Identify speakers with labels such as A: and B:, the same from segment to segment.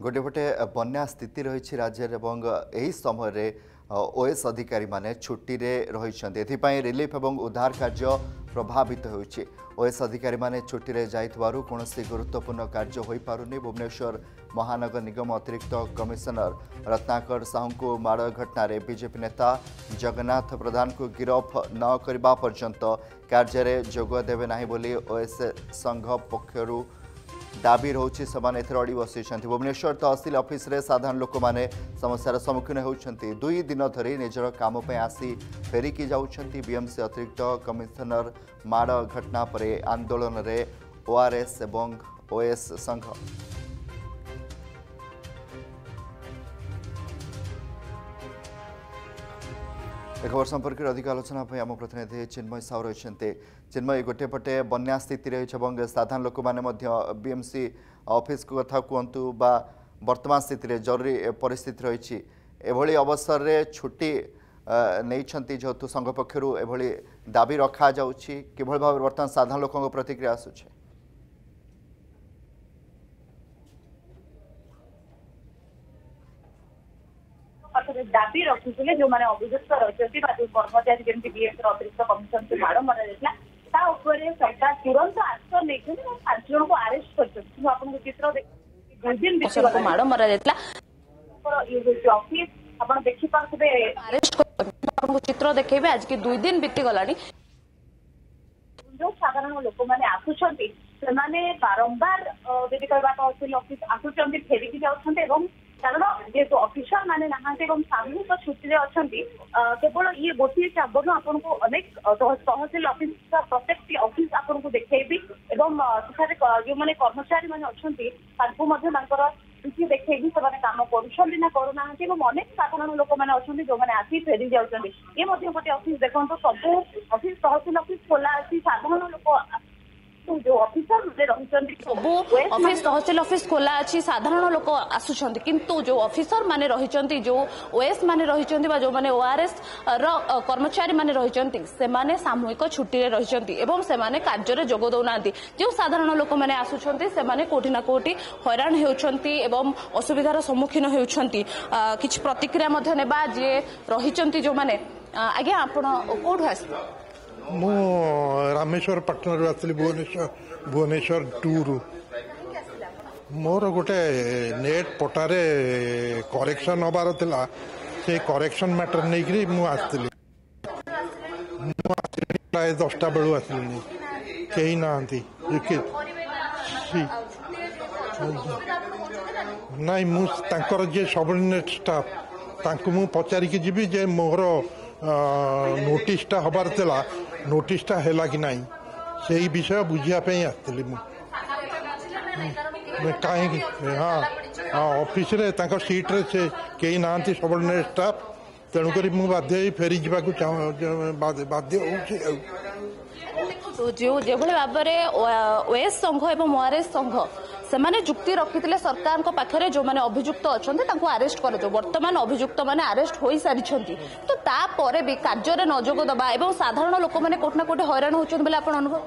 A: गोटे पटे बन्या स्थिति रही राज्य यही समय ओएस अधिकारी माने छुट्टी रही रिलीफ और उद्धार कार्य प्रभावित होउछि। ओएस अधिकारी माने छुट्टी रे जाइतबारु कोनोसी गुरुत्वपूर्ण कार्य होई पारुनी। भुवनेश्वर महानगर निगम अतिरिक्त कमिशनर रत्नाकर साहू को माड़ घटना रे बीजेपी नेता जगन्नाथ प्रधान को गिरफ न करबा पर्यंत कार्य जोग देवे नाही बोली ओएस संघ पक्षरु दाबी रोचे। समान एथर अड़ी बसी भुवनेश्वर तहसिल ऑफिस रे साधारण लोक माने समस्यार सम्मुखीन होउछंती। 2 दिन धरी निजर काम पे आसी फेरिकी जाउछंती। बीएमसी अतिरिक्त कमिशनर माड़ घटना पर आंदोलन रे ओआरएस एवं ओएस संघ। एक खबर संपर्क में अधिक आलोचना आम प्रतिनिधि चिन्मय साहू रही। चिन्मय गोटे पटे बन्या स्थिति रही साधारण लोक मैंने बीएमसी ऑफिस को कथा कहतु बा वर्तमान स्थिति रे जरूरी परिस्थिति रही एभली अवसर रे छुट्टी नहीं जेहेतु संघ पक्षर एभली दाबी रखा जाउछि किभली भाव वर्तमान साधारण लोक प्रतिक्रिया आसुछि।
B: दाबी रखुले जो मैंने अभियुक्त रही कर्मचारी जमी बीएस अतिरिक्त कमिशन से माड़ मर सरकार तुरंत एक्शन नहीं 5 जन को अरेस्ट कर चित्र
C: माड़ मर
B: ऑफिस आप देखिपे
C: अरेस्ट चित्र देखेबे आज की 2 दिन बीती गला
B: जो साधारण लोक मैंने आसुंच बारंबार जदि कहवा तहसिल ऑफिस आसुंच फेरिकी जाऊँ कारण जेहेतु ऑफिसर माने नहांते सामूहिक छुट्टी अच्छा केवल ये गोटे चाबन आपन को अनेक तहसिल ऑफिस प्रत्येक ऑफिस आपन को देखी जो मैंने कर्मचारी मैंने अच्छा देखी काम करुँच ना करूना अनेक साधारण लोक मैंने अच्छा जो मैंने आसी फेरी जाऊँच ये गोटे ऑफिस देखो सब ऑफिस तहसिल ऑफिस खोला अच्छी साधारण लोक जो ऑफिसर
C: ऑफिस तहसिल ऑफिस खोला अच्छी साधारण लोक आसुंच किंतु जो ऑफिसर माने रही जो ओएस माने रही जो माने ओआरएस कर्मचारी माने रही से माने सामूहिक छुट्टी रे रही एवं से माने कार्य रे जोग दौना जो साधारण लोक मैंने आसुंच से माने कोठी ना कोठी हैरान होउछंती एवं असुविधार सम्मुखीन होउछंती। किछ प्रतिक्रिया मध्ये नेबा जे रही जो माने आज्ञा आपण कोठु आसी
D: मु रामेश्वर पटना आसली भुवनेश्वर टूर मोर गोटे नेट पटारे करेक्शन हबार थिला से करेक्शन मैटर नहीं मु आसली प्राय 10टा बेलू आसली कहीं ना नाई मुर जे सबर्डिनेट स्टाफ तांको मु पचारिकी जीवी जे मोर नोटिसटा हबार थिला नोटिसटा हैला कि नहीं से विषय बुझापी आसती कहीं हाँ हाँ ऑफिस रे सीट रे से कहीं ना सबर्डिनेट स्टाफ तेणुक बाध्य फेरी जावाक बाध्य
C: जो भाव में ओएस संघ एवं ओआरएस संघ से माने जुक्ति रखिथिले सरकार को पाखरे जो माने अभियुक्त अछंते तांको अरेस्ट कर जो वर्तमान अभियुक्त माने अरेस्ट होई सारिछंती तो ता परे भी कार्य रे नजोग दबा एवं साधारण लोक माने कोठना कोठे हैरान होचन बेले आपण अनुभव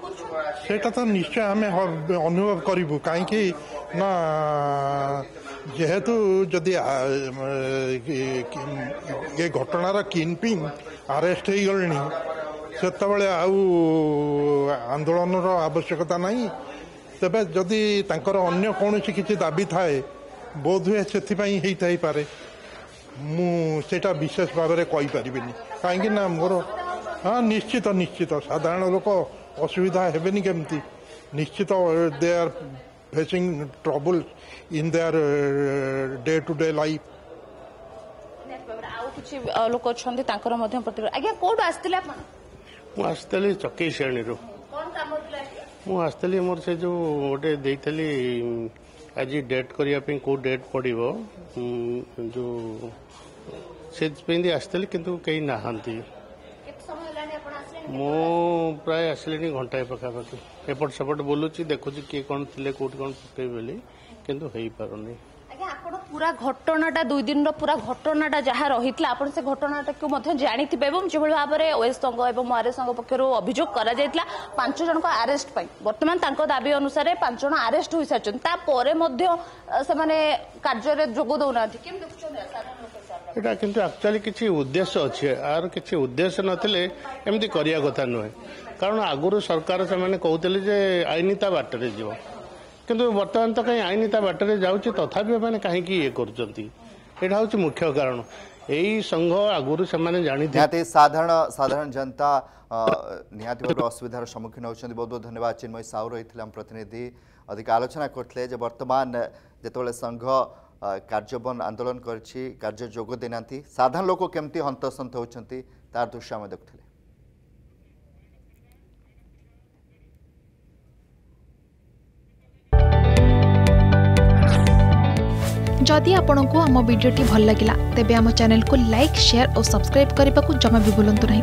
D: सेटा तो निश्चय हमें अनुभव करिवु काहे कि ना जेहेतु जदि ये घटनार किनपिन अरेस्ट हो गले सेतबेले आंदोलन आवश्यकता नहीं तेबे जदि तांकर अन्य कौन किसी दाबी थाए बोध हुए से पारे मुझा विशेष भाव में कहींपारि कहीं ना मोर हाँ निश्चित निश्चित साधारण लोक असुविधा हेबेनी केमती निश्चित they are facing trouble in their day to day life.
C: किछि लोक अछंती तांकर मध्य प्रतिक्रिया आज्ञा कोड आस्तिले आपण
E: मु आस्तिले चक्की श्रेणी रो
C: कोन काम होतला
E: मु आस्तिले मोर से जो गोटे देइतली आज डेट करने को डेट पड़ो जो से आसती किंतु कहीं नहांती मु प्राय आसले घंटाए पखापाखि एपट सेपट बोलूची देखुची किए कौन थे कौट कौन पकई बोली किंतु हो पारुनी।
C: पूरा घटनाटा 2 दिन पूरा घटनाटा जहाँ रही आपण से घटनाटा को जानी जो भाव में ओएस संघ और ओआरएस संघ पक्षर अभियोग कर 5 जन को अरेस्ट बर्तमान दाबी अनुसार 5 जन अरेस्ट हो सारी कार्य जोग दौना
E: এটা কিন্তু একচুয়ালি কিছু উদ্দেশ্য আছে আর কিছু উদ্দেশ্য নথিলে এমতি করিয়া কথা নুহে কারণ আগରୁ সরকার সেমানে কହୁଥିଲେ যে আইনিতা বাটরে ଯିବ কিন্তু বর্তমান তো কাই আইনিতা বাটরে যাଉଛି তথাপি মানে কাହିଁକି ইয়ে କରୁଛନ୍ତି এটা হচ্ছে মুখ্য কারণ এই সংঘ আগରୁ সেমানে জানিଥିଲେ
A: নিহাতি সাধারণ জনতা নিহাতি ভাবে অসুবিধার সম্মুখীন হচ্ছেন বহুত বহুত ধন্যবাদ চিন্ময় সাউ রয়েছে আম প্রতিনিধি अधिक आलोचना करते जे वर्तमान जिते संघ कार्यबन आंदोलन करछि कार्य जोग देना साधारण लोक केमती हंतसंत होती तार दृश्य आम देखुले
F: जदि आपंक आम भिडी भल लगा तेब आम चैनल को लाइक शेयर और सब्सक्राइब करने को जमा भी भूलु नहीं।